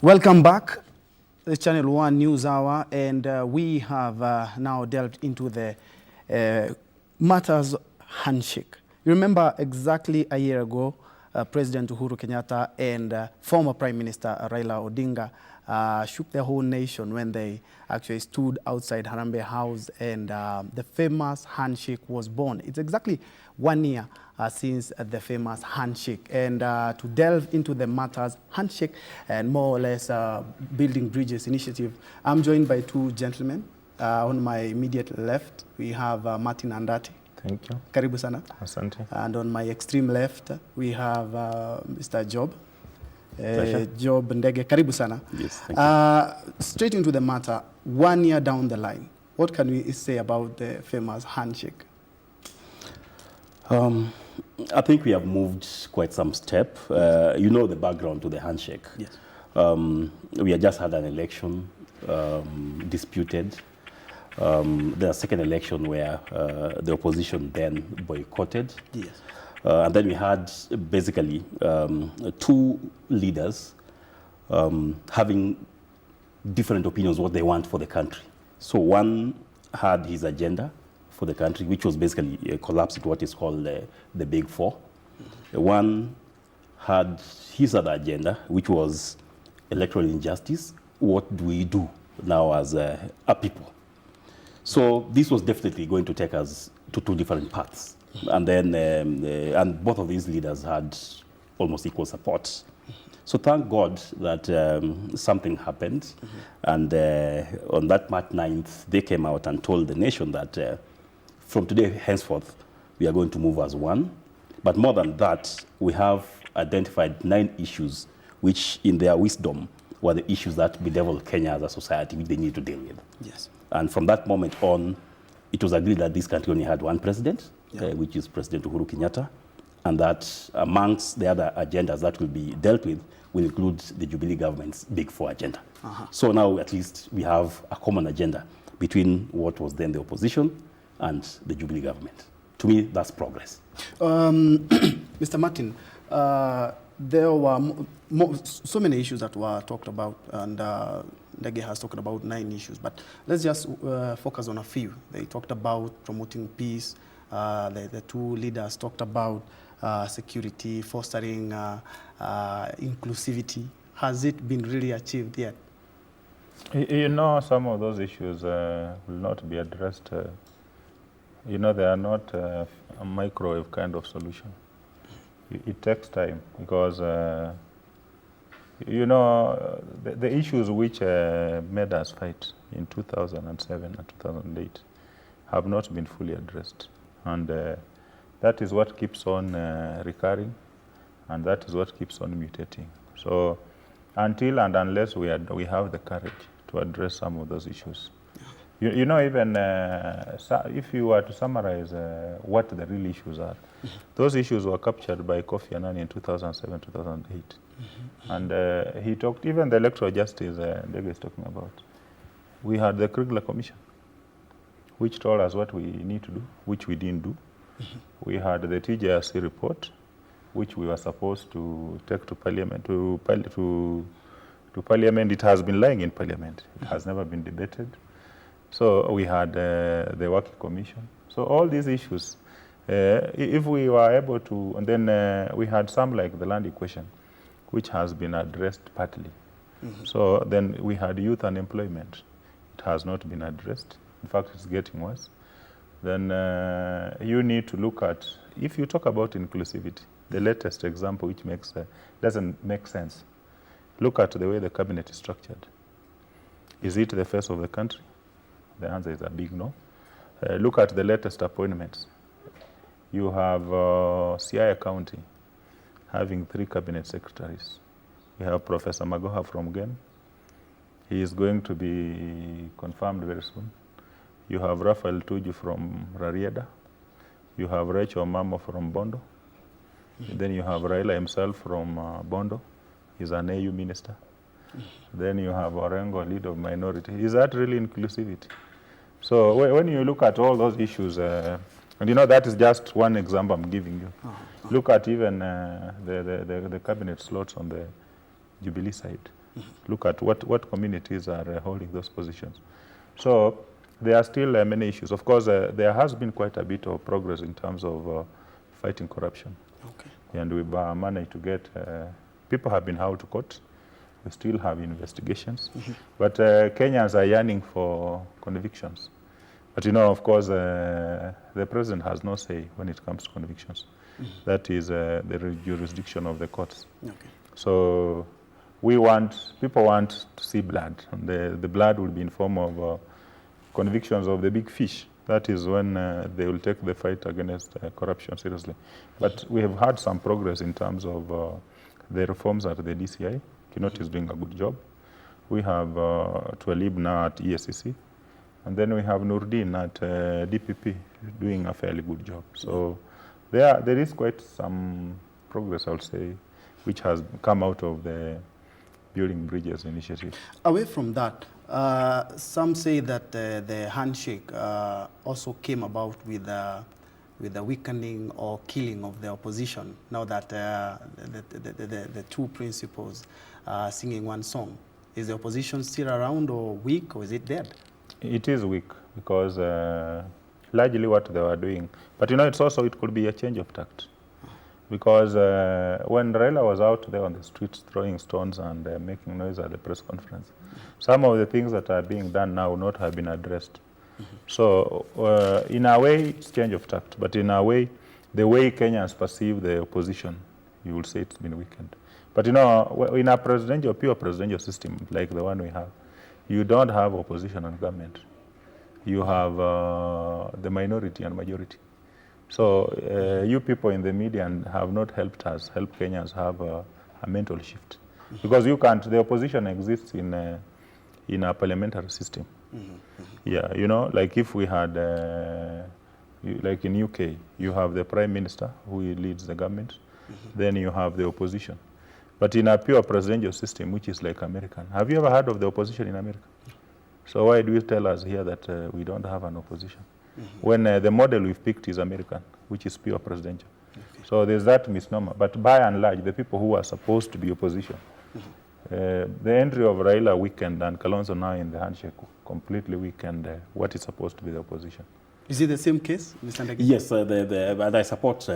Welcome back, the Channel 1 News Hour, and we have now delved into the matters handshake. You remember exactly a year ago, President Uhuru Kenyatta and former Prime Minister Raila Odinga shook the whole nation when they actually stood outside Harambee House, and the famous handshake was born. It's exactly 1 year since the famous handshake. And to delve into the matters handshake and more or less building bridges initiative, I'm joined by two gentlemen. On my immediate left, we have Martin Andati. Thank you. Karibu sana. Asante. And on my extreme left, we have Mr. Job. Job Ndege. Karibu sana. Yes, thank you. Straight into the matter, 1 year down the line, what can we say about the famous handshake? I think we have moved quite some step. You know the background to the handshake. Yes. We had just had an election disputed. The second election where the opposition then boycotted. Yes. And then we had basically two leaders having different opinions what they want for the country. So one had his agenda for the country, which was basically a collapse into what is called the Big Four. One had his other agenda, which was electoral injustice. What do we do now as a people? So this was definitely going to take us to two different paths. And then, and both of these leaders had almost equal support. So thank God that something happened. And on that March 9th, they came out and told the nation that from today henceforth, we are going to move as one. But more than that, we have identified 9 issues, which in their wisdom were the issues that bedevil Kenya as a society, which they need to deal with. Yes. And from that moment on, it was agreed that this country only had one president, which is President Uhuru Kenyatta, and that amongst the other agendas that will be dealt with will include the Jubilee government's Big Four agenda. So now at least we have a common agenda between what was then the opposition and the Jubilee government. To me, that's progress. Mr. Martin, there were so many issues that were talked about, and Ndege has talked about 9 issues, but let's just focus on a few. They talked about promoting peace. The two leaders talked about security, fostering inclusivity. Has it been really achieved yet? You know, some of those issues will not be addressed. You know, they are not a microwave kind of solution. It takes time because, you know, the issues which made us fight in 2007 and 2008 have not been fully addressed. And that is what keeps on recurring, and that is what keeps on mutating. So until and unless we have the courage to address some of those issues, you know, even if you were to summarize what the real issues are, those issues were captured by Kofi Annan in 2007, 2008. And he talked, even the electoral justice Ndege is talking about. We had the Kriegler Commission, which told us what we need to do, which we didn't do. We had the TJRC report, which we were supposed to take to Parliament. To Parliament, it has been lying in Parliament. It has never been debated. So we had the Working Commission. So all these issues, if we were able to, and then we had some like the land equation, which has been addressed partly. So then we had youth unemployment. It has not been addressed. In fact, it's getting worse. Then you need to look at, if you talk about inclusivity, the latest example which doesn't make sense, look at the way the cabinet is structured. Is it the face of the country? The answer is a big no. Look at the latest appointments. You have Siaya County having 3 cabinet secretaries. We have Professor Magoha from GEM. He is going to be confirmed very soon. You have Raphael Tuju from Rarieda. You have Rachel Mamo from Bondo. Then you have Raila himself from Bondo. He's an AU minister. Then you have Orengo, lead of minority. Is that really inclusivity? So when you look at all those issues, and you know that is just one example I'm giving you. Look at even the cabinet slots on the Jubilee side. look at what communities are holding those positions. So there are still many issues. Of course, there has been quite a bit of progress in terms of fighting corruption. Okay. And we've managed to get, people have been held to court. We still have investigations. But Kenyans are yearning for convictions. But of course, the president has no say when it comes to convictions. That is the jurisdiction of the courts. Okay. So people want to see blood. And the blood will be in form of convictions of the big fish. That is when they will take the fight against corruption seriously. But we have had some progress in terms of the reforms at the DCI. Kinoti is doing a good job. We have Twalib now at ESCC. And then we have Nurdin at DPP doing a fairly good job. So there is quite some progress, I would say, which has come out of the Building Bridges initiative. Away from that, some say that the handshake also came about with the weakening or killing of the opposition, now that the two principals are singing one song. Is the opposition still around or weak, or is it dead? It is weak because largely what they were doing. But it could be a change of tact. Because when Raila was out there on the streets throwing stones and making noise at the press conference, some of the things that are being done now would not have been addressed. So in a way, it's change of tact. But in a way, the way Kenyans perceive the opposition, you will say it's been weakened. But in a pure presidential system like the one we have, you don't have opposition and government. You have the minority and majority. So you people in the media have not helped us, help Kenyans have a mental shift. Because you can't, the opposition exists in a parliamentary system. Yeah, like if we had, like in UK, you have the prime minister who leads the government, then you have the opposition. But in a pure presidential system, which is like American, have you ever heard of the opposition in America? So why do you tell us here that we don't have an opposition? When the model we've picked is American, which is pure presidential. Okay. So there's that misnomer. But by and large, the people who are supposed to be opposition, the entry of Raila weakened and Kalonzo now in the handshake completely weakened what is supposed to be the opposition. Is it the same case, Mr. Ndege? Yes, and I support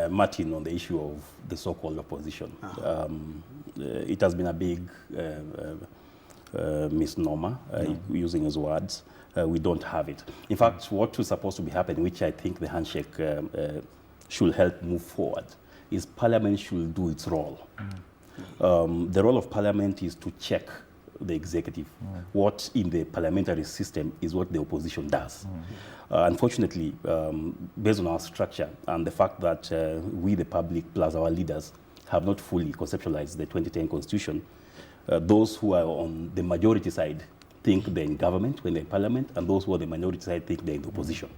Martin on the issue of the so-called opposition. It has been a big misnomer, using his words. We don't have it. In fact, what was supposed to be happening, which I think the handshake should help move forward, is Parliament should do its role. The role of Parliament is to check the executive. What in the parliamentary system is what the opposition does. Unfortunately, based on our structure and the fact that we, the public, plus our leaders, have not fully conceptualized the 2010 Constitution, those who are on the majority side think they're in government when they're in parliament, and those who are the minority side think they're in the opposition.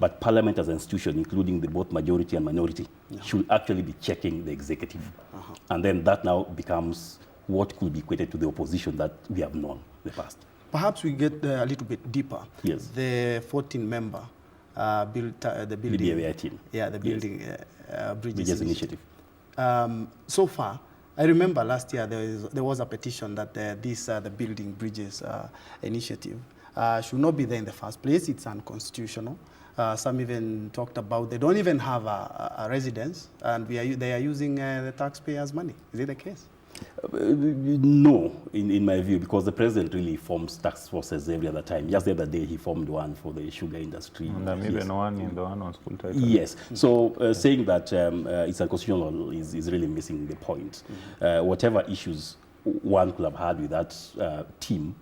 But parliament as an institution, including the both majority and minority, should actually be checking the executive. And then that now becomes what could be equated to the opposition that we have known in the past. Perhaps we get a little bit deeper. Yes. The 14-member the building. BBI team. Yeah, the building bridges Bridges initiative. So far, I remember last year there was a petition that the building bridges initiative should not be there in the first place. It's unconstitutional. Some even talked about they don't even have a residence, and they are using the taxpayers' money. Is it the case? No, in my view, because the president really forms task forces every other time. Just the other day, he formed one for the sugar industry. And even one in the one on school title. Yes. So saying that it's unconstitutional is really missing the point. Whatever issues one could have had with that team,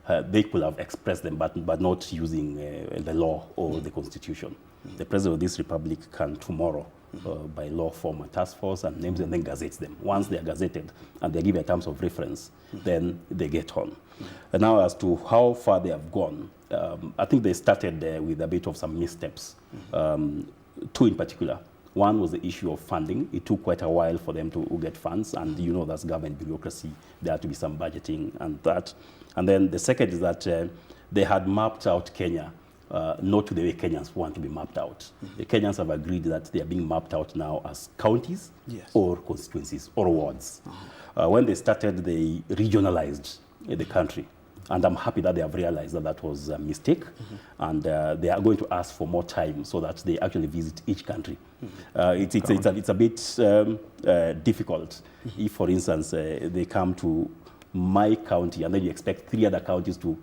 they could have expressed them, but not using the law or the constitution. The president of this republic can tomorrow, by law, form a task force and names and then gazettes them. Once they are gazetted and they give a terms of reference, then they get on. And now as to how far they have gone, I think they started with a bit of some missteps, two in particular. One was the issue of funding. It took quite a while for them to get funds, and that's government bureaucracy. There had to be some budgeting and that. And then the second is that they had mapped out Kenya not the way Kenyans want to be mapped out. The Kenyans have agreed that they are being mapped out now as counties or constituencies or wards. When they started, they regionalized the country. And I'm happy that they have realized that that was a mistake. And they are going to ask for more time so that they actually visit each country. It's a bit difficult if, for instance, they come to my county and then you expect 3 other counties to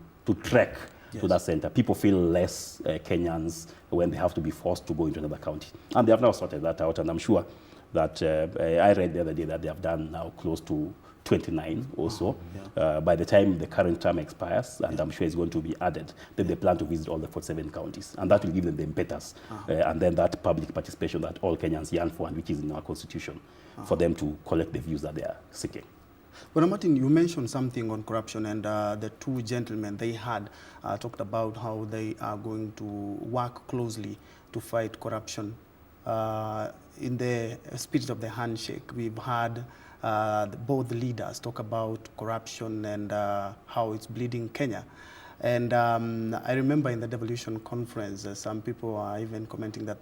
trek to that center. People feel less Kenyans when they have to be forced to go into another county. And they have now sorted that out. And I'm sure that I read the other day that they have done now close to 29 or so. By the time the current term expires, and I'm sure it's going to be added, then they plan to visit all the 47 counties. And that will give them the impetus. And then that public participation that all Kenyans yearn for and which is in our constitution for them to collect the views that they are seeking. Well, Martin, you mentioned something on corruption, and the 2 gentlemen, they had talked about how they are going to work closely to fight corruption. In the spirit of the handshake, we've had both leaders talk about corruption and how it's bleeding Kenya. And I remember in the devolution conference, some people are even commenting that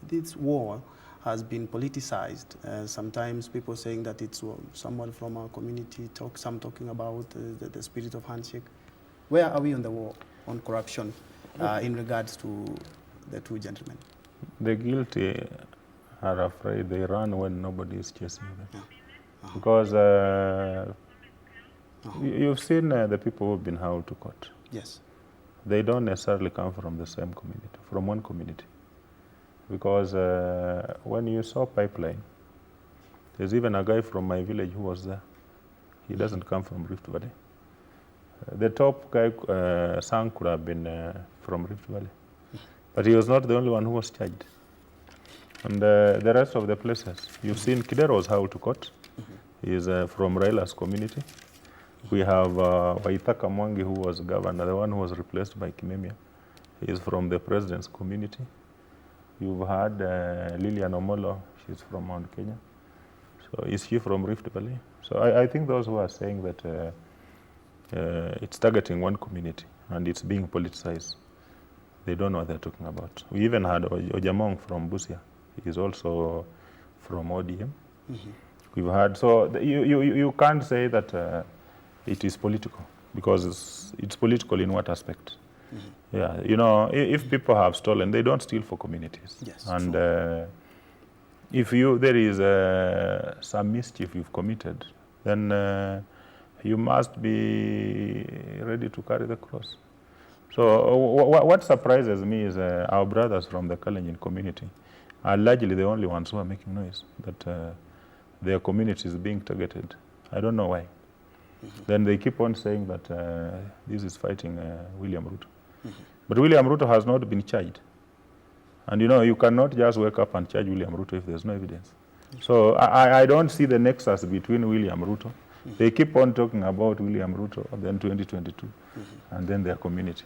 this war has been politicized. Sometimes people saying that it's someone from our community, some talking about the spirit of handshake. Where are we on the war on corruption in regards to the 2 gentlemen? The guilty are afraid they run when nobody is chasing them. Because you've seen the people who've been held to court. Yes. They don't necessarily come from the same community, from one community. Because when you saw pipeline, there's even a guy from my village who was there. He doesn't come from Rift Valley. The top guy, Sang, could have been from Rift Valley. But he was not the only one who was charged. And the rest of the places, you've seen Kidero was held to court. He is from Raila's community. We have Waithaka Mwangi, who was governor, the one who was replaced by Kimemia. He is from the president's community. You've had Lilian Omolo, she's from Mount Kenya. So is she from Rift Valley? So I think those who are saying that it's targeting one community and it's being politicized, they don't know what they're talking about. We even had Ojamong from Busia. He's also from ODM. We've had, so you can't say that it is political, because it's political in what aspect? Yeah, you know, if people have stolen, they don't steal for communities. Yes, and if there is some mischief you've committed, then you must be ready to carry the cross. So what surprises me is our brothers from the Kalenjin community are largely the only ones who are making noise that their community is being targeted. I don't know why. Then they keep on saying that this is fighting William Ruto. But William Ruto has not been charged. And you know, you cannot just wake up and charge William Ruto if there's no evidence. So I don't see the nexus between William Ruto. They keep on talking about William Ruto, then 2022, and then their community.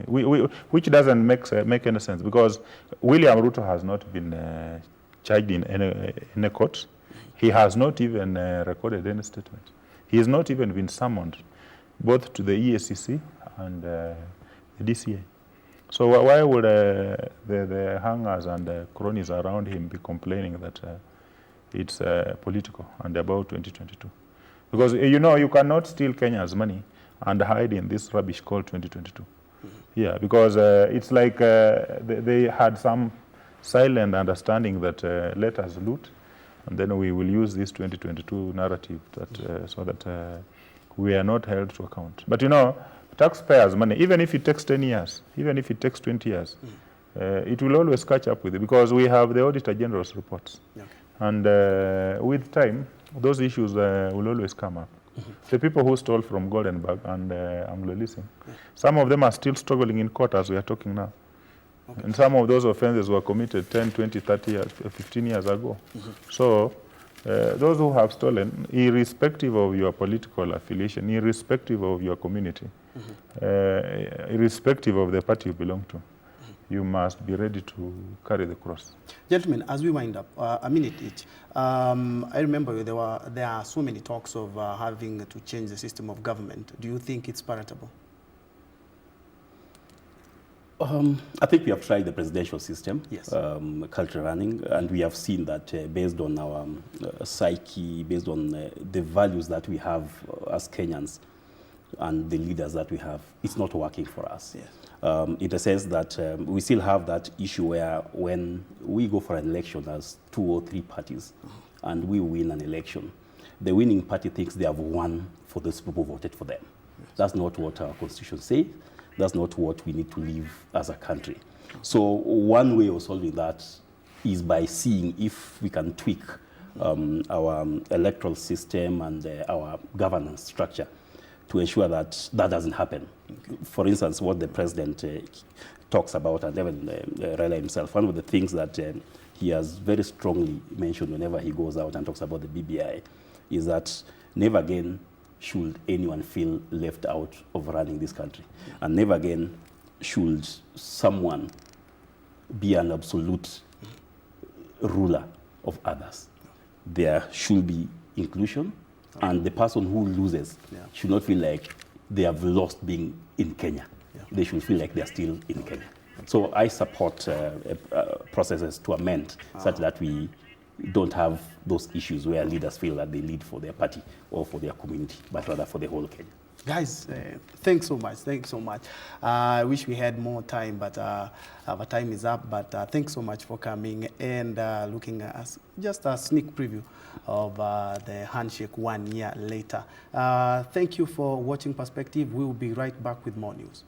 Which doesn't make any sense, because William Ruto has not been charged in any court. He has not even recorded any statement. He has not even been summoned, both to the EACC and the DCA. So why would the hangers and the cronies around him be complaining that it's political and about 2022? Because you know, you cannot steal Kenya's money and hide in this rubbish called 2022. Yeah, because it's like they had some silent understanding that let us loot, and then we will use this 2022 narrative that so that we are not held to account. But you know, taxpayers' money, even if it takes 10 years, even if it takes 20 years, it will always catch up with it, because we have the Auditor General's reports. Okay. And with time, those issues will always come up. The people who stole from Goldenberg and Anglo Leasing, some of them are still struggling in court as we are talking now. Okay. And some of those offenses were committed 10, 20, 30 years, 15 years ago. So those who have stolen, irrespective of your political affiliation, irrespective of your community, irrespective of the party you belong to, you must be ready to carry the cross. Gentlemen, as we wind up, a minute each, I remember there are so many talks of having to change the system of government. Do you think it's palatable? I think we have tried the presidential system, Yes. culture running, and we have seen that based on our psyche, based on the values that we have as Kenyans and the leaders that we have, it's not working for us. Yes. In the sense that we still have that issue where when we go for an election as 2 or 3 parties and we win an election, the winning party thinks they have won for those people who voted for them. Yes. That's not what our constitution says. That's not what we need to live as a country. So one way of solving that is by seeing if we can tweak our electoral system and our governance structure to ensure that that doesn't happen. Okay. For instance, what the president talks about, and even Raila himself, one of the things that he has very strongly mentioned whenever he goes out and talks about the BBI is that never again should anyone feel left out of running this country. And never again should someone be an absolute ruler of others. There should be inclusion, and the person who loses should not feel like they have lost being in Kenya. They should feel like they're still in Kenya. So I support processes to amend such that we don't have those issues where leaders feel that they lead for their party or for their community, but rather for the whole Kenya. Guys, thanks so much. Thanks so much. I wish we had more time, but our time is up. But thanks so much for coming and looking at us. Just a sneak preview of the Handshake 1 year later. Thank you for watching Perspective. We will be right back with more news.